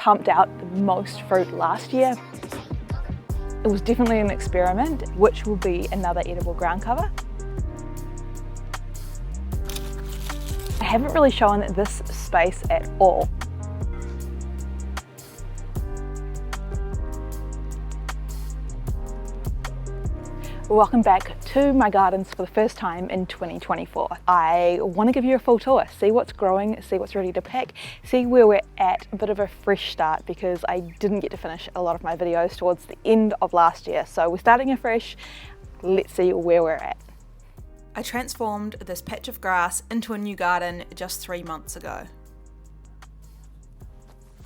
pumped out the most fruit last year. It was definitely an experiment, which will be another edible ground cover. I haven't really shown this space at all. Welcome back to my gardens for the first time in 2024. I want to give you a full tour, see what's growing, see what's ready to pack, see where we're at, a bit of a fresh start because I didn't get to finish a lot of my videos towards the end of last year. So we're starting afresh, let's see where we're at. I transformed this patch of grass into a new garden just 3 months ago.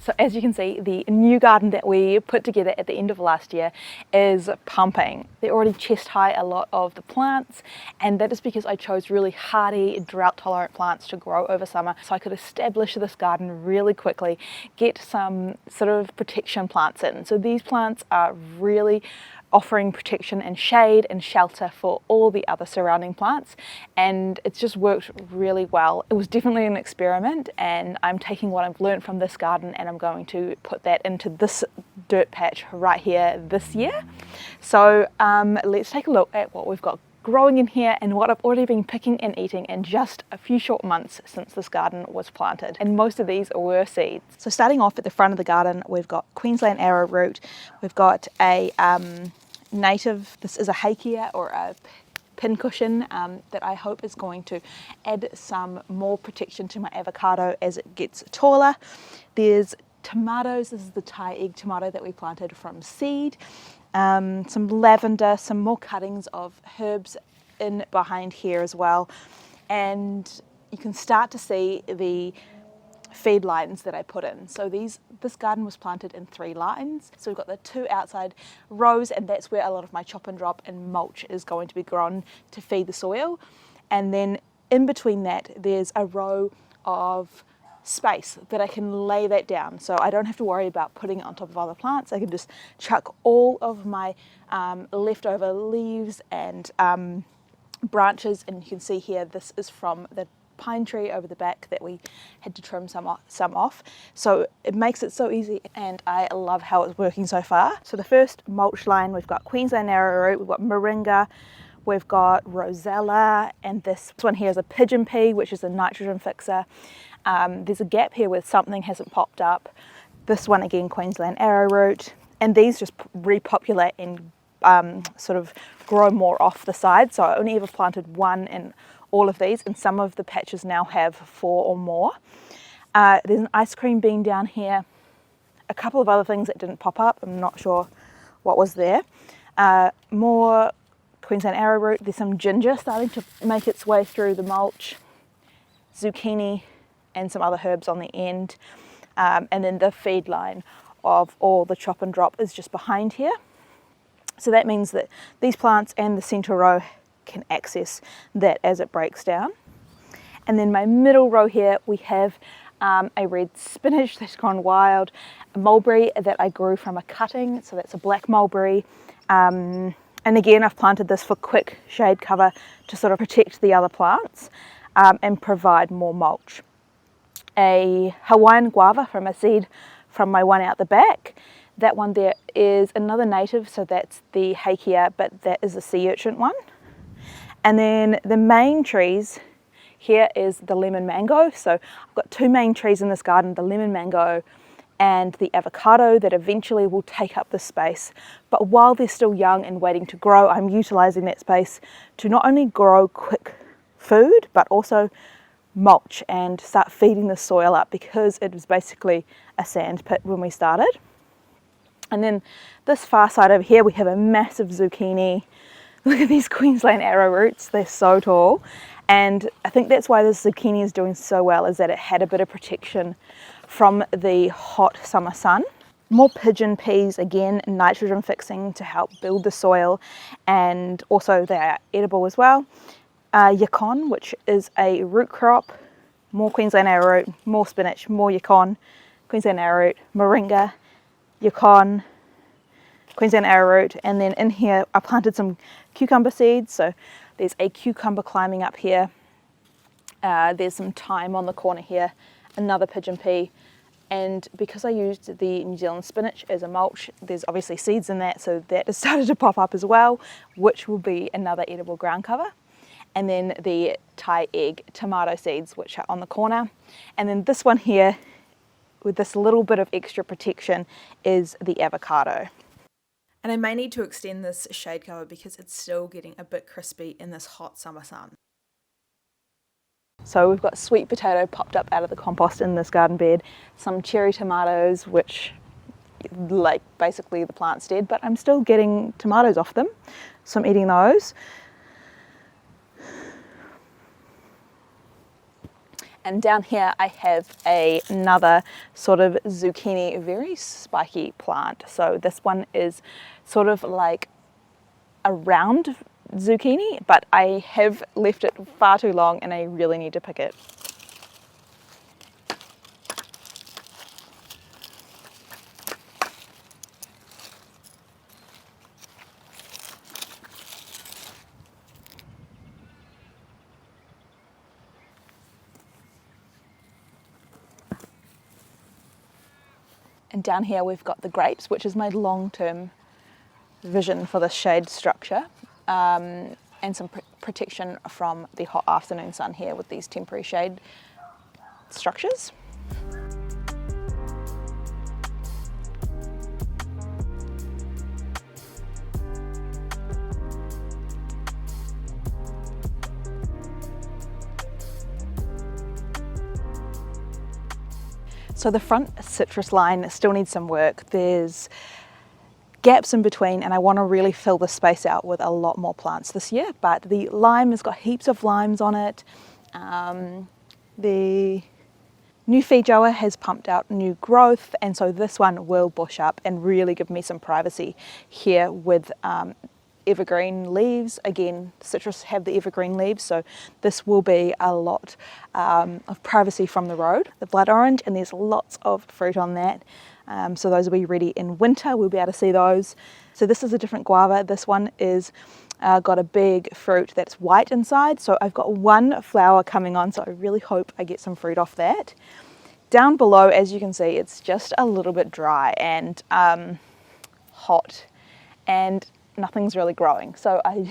So as you can see, the new garden that we put together at the end of last year is pumping. They're already chest high, a lot of the plants, and that is because I chose really hardy, drought-tolerant plants to grow over summer so I could establish this garden really quickly, get some sort of protection plants in. So these plants are really offering protection and shade and shelter for all the other surrounding plants, and it's just worked really well. It was definitely an experiment, and I'm taking what I've learned from this garden and I'm going to put that into this dirt patch right here this year. So let's take a look at what we've got growing in here and what I've already been picking and eating in just a few short months since this garden was planted, and most of these were seeds. So starting off at the front of the garden, we've got Queensland arrowroot, we've got a native, this is a hakea or a pincushion that I hope is going to add some more protection to my avocado as it gets taller. There's tomatoes, this is the Thai egg tomato that we planted from seed. Some lavender, some more cuttings of herbs in behind here as well, and you can start to see the feed lines that I put in. So this garden was planted in 3 lines. So we've got the 2 outside rows, and that's where a lot of my chop and drop and mulch is going to be grown to feed the soil. And then in between that, there's a row of space that I can lay that down, so I don't have to worry about putting it on top of other plants. I can just chuck all of my leftover leaves and branches, and you can see here this is from the pine tree over the back that we had to trim some off. So it makes it so easy, and I love how it's working so far. So the first mulch line, we've got Queensland arrowroot, we've got moringa, we've got rosella, and this one here is a pigeon pea, which is a nitrogen fixer. There's a gap here where something hasn't popped up. This one again, Queensland arrowroot, and these just repopulate and sort of grow more off the side. So I only ever planted 1 in all of these, and some of the patches now have 4 or more. There's an ice cream bean down here, a couple of other things that didn't pop up, I'm not sure what was there. More Queensland arrowroot, there's some ginger starting to make its way through the mulch, zucchini, and some other herbs on the end, and then the feed line of all the chop and drop is just behind here. So that means that these plants and the centre row can access that as it breaks down. And then my middle row here, we have a red spinach that's gone wild, a mulberry that I grew from a cutting, so that's a black mulberry. And again, I've planted this for quick shade cover to sort of protect the other plants and provide more mulch. A Hawaiian guava from a seed from my one out the back. That one there is another native, so that's the hakea, but that is a sea urchin one. And then the main trees here is the lemon mango. So I've got 2 main trees in this garden, the lemon mango and the avocado, that eventually will take up the space. But while they're still young and waiting to grow, I'm utilising that space to not only grow quick food, but also mulch and start feeding the soil up, because it was basically a sand pit when we started. And then this far side over here, we have a massive zucchini. Look at these Queensland arrowroots, they're so tall. And I think that's why this zucchini is doing so well, is that it had a bit of protection from the hot summer sun. More pigeon peas, again, nitrogen fixing to help build the soil, and also they are edible as well. Yacon, which is a root crop, more Queensland arrowroot, more spinach, more yacon, Queensland arrowroot, moringa, yacon, Queensland arrowroot, and then in here I planted some cucumber seeds. So there's a cucumber climbing up here, there's some thyme on the corner here, another pigeon pea, And because I used the New Zealand spinach as a mulch, there's obviously seeds in that, so that has started to pop up as well, which will be another edible ground cover. And then the Thai egg tomato seeds, which are on the corner. And then this one here, with this little bit of extra protection, is the avocado. And I may need to extend this shade cover because it's still getting a bit crispy in this hot summer sun. So we've got sweet potato popped up out of the compost in this garden bed, some cherry tomatoes, which like basically the plant's dead, but I'm still getting tomatoes off them, so I'm eating those. And down here I have another sort of zucchini, very spiky plant. So this one is sort of like a round zucchini, but I have left it far too long and I really need to pick it. And down here we've got the grapes, which is my long-term vision for this shade structure, and some protection from the hot afternoon sun here with these temporary shade structures. So the front citrus line still needs some work. There's gaps in between and I want to really fill the space out with a lot more plants this year, but the lime has got heaps of limes on it. The new feijoa has pumped out new growth, and so this one will bush up and really give me some privacy here with evergreen leaves. Again, citrus have the evergreen leaves, so this will be a lot of privacy from the road. The blood orange, and there's lots of fruit on that. So those will be ready in winter, we'll be able to see those. So this is a different guava. This one is got a big fruit that's white inside. So I've got one flower coming on, so I really hope I get some fruit off that. Down below, as you can see, it's just a little bit dry and hot, and nothing's really growing. So I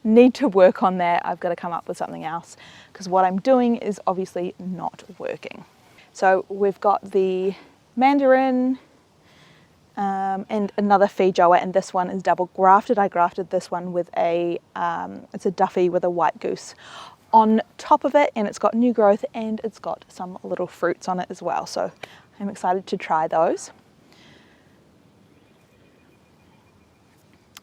need to work on that. I've got to come up with something else because what I'm doing is obviously not working. So we've got the mandarin and another feijoa, and this one is double grafted. I grafted this one with it's a duffy with a white goose on top of it, and it's got new growth and it's got some little fruits on it as well. So I'm excited to try those.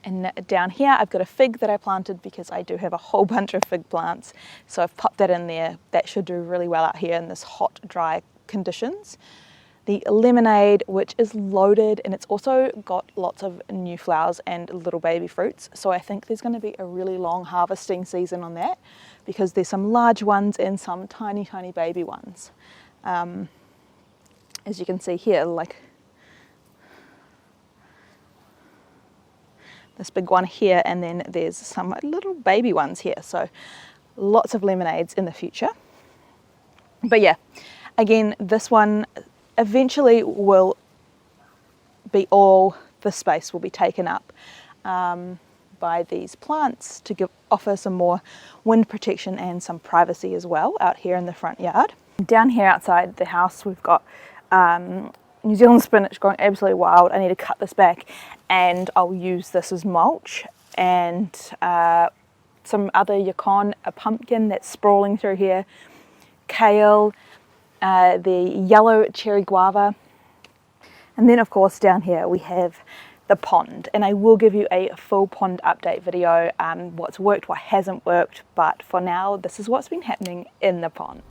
And down here I've got a fig that I planted because I do have a whole bunch of fig plants. So I've popped that in there. That should do really well out here in this hot, dry conditions. The lemonade, which is loaded, and it's also got lots of new flowers and little baby fruits. So I think there's going to be a really long harvesting season on that because there's some large ones and some tiny, tiny baby ones. As you can see here, like this big one here, and then there's some little baby ones here. So lots of lemonades in the future. But yeah, again, this one eventually will be all the space will be taken up by these plants to offer some more wind protection and some privacy as well out here in the front yard. Down here outside the house we've got New Zealand spinach growing absolutely wild. I need to cut this back and I'll use this as mulch, and some other yacon, a pumpkin that's sprawling through here, kale, the yellow cherry guava, and then of course down here we have the pond, and I will give you a full pond update video, what's worked, what hasn't worked, but for now this is what's been happening in the pond.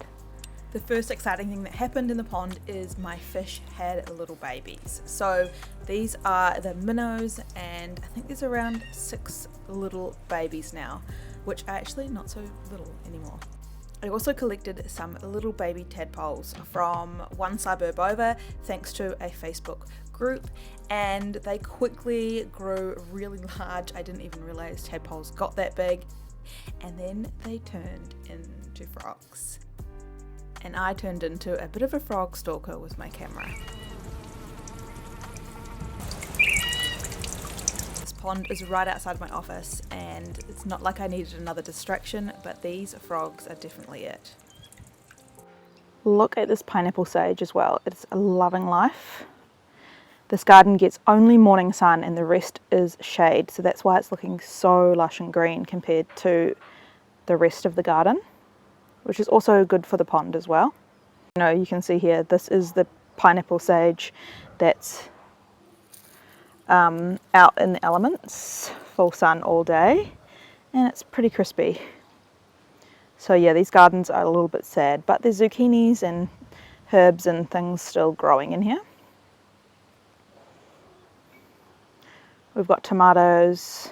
The first exciting thing that happened in the pond is my fish had little babies. So these are the minnows, and I think there's around 6 little babies now, which are actually not so little anymore. I also collected some little baby tadpoles from one suburb over thanks to a Facebook group, and they quickly grew really large. I didn't even realize tadpoles got that big, and then they turned into frogs. and I turned into a bit of a frog stalker with my camera. This pond is right outside of my office, and it's not like I needed another distraction, but these frogs are definitely it. Look at this pineapple sage as well. It's loving life. This garden gets only morning sun and the rest is shade, so that's why it's looking so lush and green compared to the rest of the garden, which is also good for the pond as well. You know, you can see here, this is the pineapple sage that's out in the elements, full sun all day, and it's pretty crispy. So yeah, these gardens are a little bit sad, but there's zucchinis and herbs and things still growing in here. We've got tomatoes.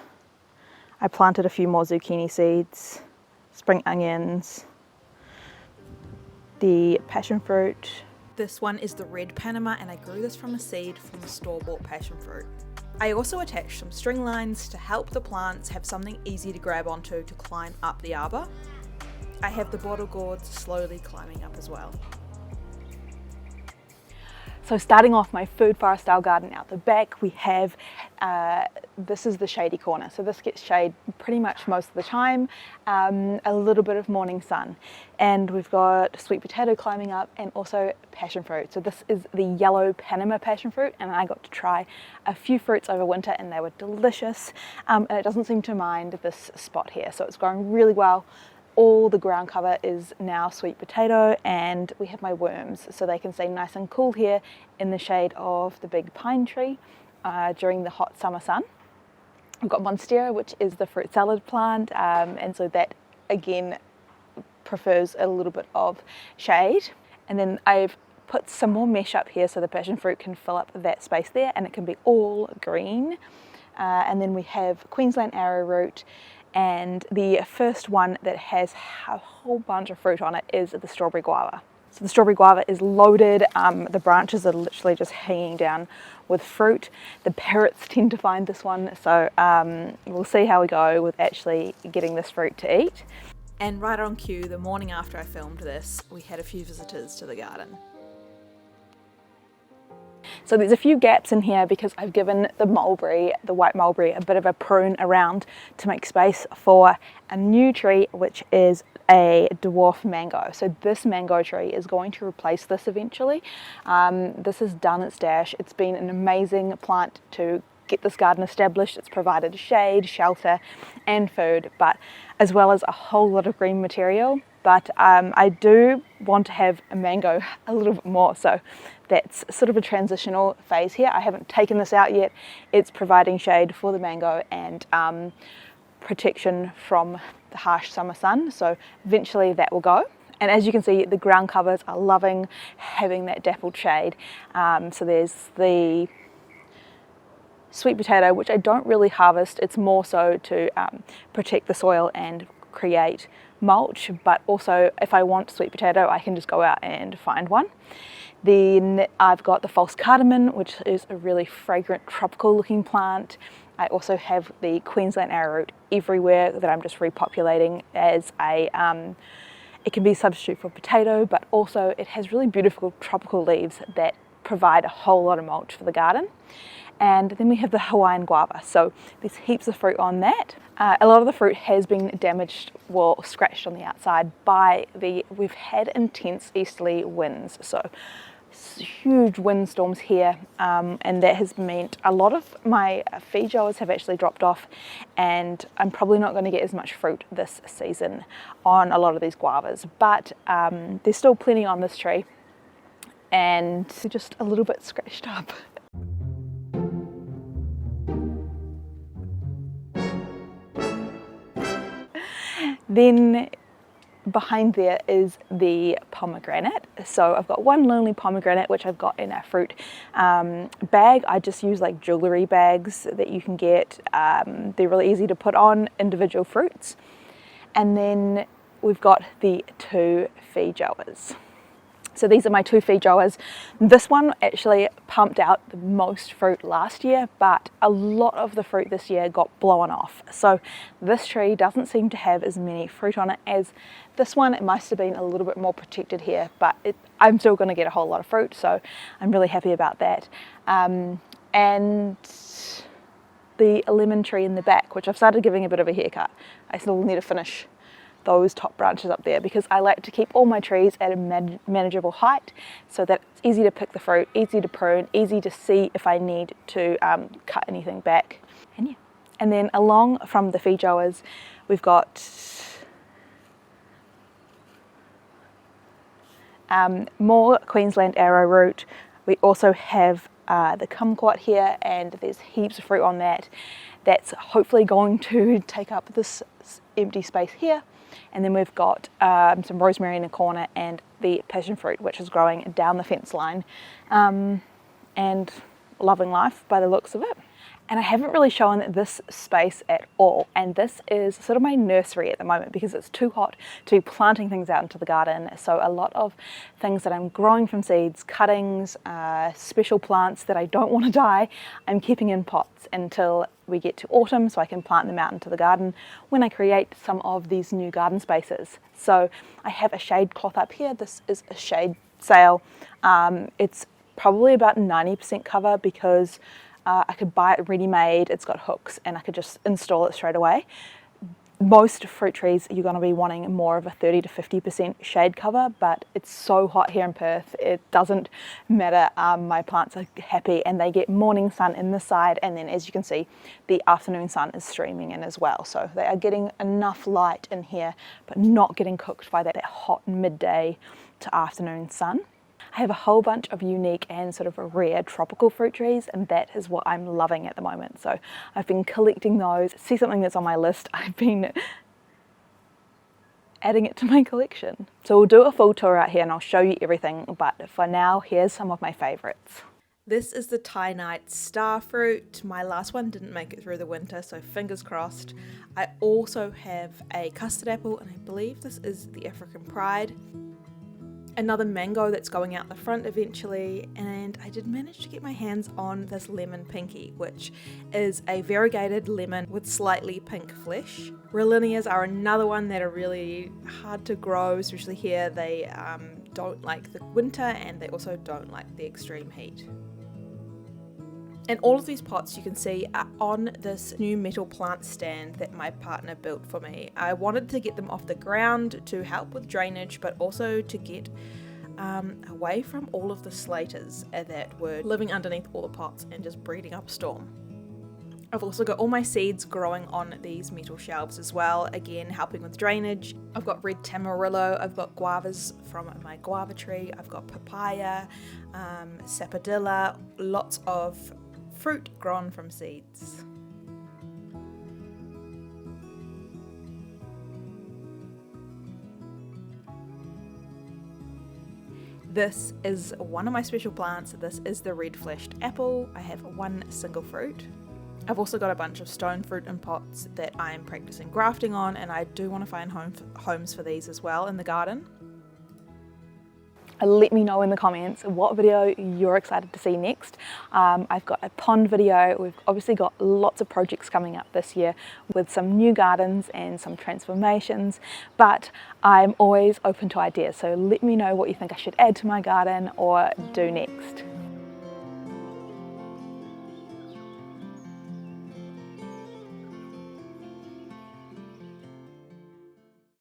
I planted a few more zucchini seeds, spring onions, the passion fruit. This one is the red Panama, and I grew this from a seed from a store-bought passion fruit. I also attached some string lines to help the plants have something easy to grab onto to climb up the arbor. I have the bottle gourds slowly climbing up as well. So starting off my food forest style garden out the back, we have, this is the shady corner. So this gets shade pretty much most of the time, a little bit of morning sun. And we've got sweet potato climbing up and also passion fruit. So this is the yellow Panama passion fruit, and I got to try a few fruits over winter and they were delicious. And it doesn't seem to mind this spot here. So it's growing really well. All the ground cover is now sweet potato, and we have my worms so they can stay nice and cool here in the shade of the big pine tree during the hot summer sun. I've got monstera, which is the fruit salad plant, and so that again prefers a little bit of shade. And then I've put some more mesh up here so the passion fruit can fill up that space there and it can be all green. And then we have Queensland arrowroot. And the first one that has a whole bunch of fruit on it is the strawberry guava. So the strawberry guava is loaded, the branches are literally just hanging down with fruit. The parrots tend to find this one, so we'll see how we go with actually getting this fruit to eat. And right on cue, the morning after I filmed this, we had a few visitors to the garden. So there's a few gaps in here because I've given the mulberry, the white mulberry, a bit of a prune around to make space for a new tree, which is a dwarf mango. So this mango tree is going to replace this eventually. This has done its dash. It's been an amazing plant to get this garden established. It's provided shade, shelter and food, but as well as a whole lot of green material. But I do want to have a mango a little bit more, so that's sort of a transitional phase here. I haven't taken this out yet. It's providing shade for the mango and protection from the harsh summer sun, so eventually that will go. And as you can see, the ground covers are loving having that dappled shade. So there's the sweet potato, which I don't really harvest. It's more so to protect the soil and create mulch, but also if I want sweet potato I can just go out and find one. Then I've got the false cardamom, which is a really fragrant tropical looking plant. I also have the Queensland arrowroot everywhere that I'm just repopulating as a it can be a substitute for potato, but also it has really beautiful tropical leaves that provide a whole lot of mulch for the garden. And then we have the Hawaiian guava, so there's heaps of fruit on that. A lot of the fruit has been damaged, well, scratched on the outside by we've had intense easterly winds, so huge windstorms here, and that has meant a lot of my feijoas have actually dropped off, and I'm probably not going to get as much fruit this season on a lot of these guavas, but there's still plenty on this tree, and they're just a little bit scratched up. Then behind there is the pomegranate. So I've got one lonely pomegranate which I've got in a fruit bag. I just use like jewellery bags that you can get. They're really easy to put on individual fruits. And then we've got the two feijoas. So these are my two feijoas. This one actually pumped out the most fruit last year, but a lot of the fruit this year got blown off. So this tree doesn't seem to have as many fruit on it as this one. It must have been a little bit more protected here, but I'm still going to get a whole lot of fruit, so I'm really happy about that. And the lemon tree in the back, which I've started giving a bit of a haircut. I still need to finish those top branches up there because I like to keep all my trees at a manageable height so that it's easy to pick the fruit, easy to prune, easy to see if I need to cut anything back. And yeah. And then along from the feijoas, we've got more Queensland arrowroot. We also have the kumquat here, and there's heaps of fruit on that. That's hopefully going to take up this empty space here. And then we've got some rosemary in the corner and the passion fruit, which is growing down the fence line and loving life by the looks of it. And I haven't really shown this space at all, and this is sort of my nursery at the moment because it's too hot to be planting things out into the garden. So a lot of things that I'm growing from seeds, cuttings, special plants that I don't want to die, I'm keeping in pots until we get to autumn so I can plant them out into the garden when I create some of these new garden spaces. So I have a shade cloth up here. This is a shade sail. It's probably about 90% cover because I could buy it ready-made, it's got hooks, and I could just install it straight away. Most fruit trees you're going to be wanting more of a 30 to 50% shade cover, but it's so hot here in Perth, it doesn't matter. My plants are happy and they get morning sun in this side, and then as you can see, the afternoon sun is streaming in as well. So they are getting enough light in here, but not getting cooked by that hot midday to afternoon sun. I have a whole bunch of unique and sort of rare tropical fruit trees, and that is what I'm loving at the moment. So I've been collecting those. See something that's on my list, I've been adding it to my collection. So we'll do a full tour out here and I'll show you everything, but for now, here's some of my favorites. This is the Thai Night star fruit. My last one didn't make it through the winter, so fingers crossed. I also have a custard apple, and I believe this is the African Pride. Another mango that's going out the front eventually, and I did manage to get my hands on this lemon pinky, which is a variegated lemon with slightly pink flesh. Rolinias are another one that are really hard to grow, especially here. They don't like the winter, and they also don't like the extreme heat. And all of these pots you can see are on this new metal plant stand that my partner built for me. I wanted to get them off the ground to help with drainage, but also to get away from all of the slaters that were living underneath all the pots and just breeding up a storm. I've also got all my seeds growing on these metal shelves as well, again helping with drainage. I've got red tamarillo, I've got guavas from my guava tree, I've got papaya, sapodilla, lots of fruit grown from seeds. This is one of my special plants. This is the red fleshed apple. I have one single fruit. I've also got a bunch of stone fruit in pots that I'm practicing grafting on, and I do want to find homes for these as well in the garden. Let me know in the comments what video you're excited to see next. I've got a pond video. We've obviously got lots of projects coming up this year with some new gardens and some transformations, but I'm always open to ideas. So let me know what you think I should add to my garden or do next.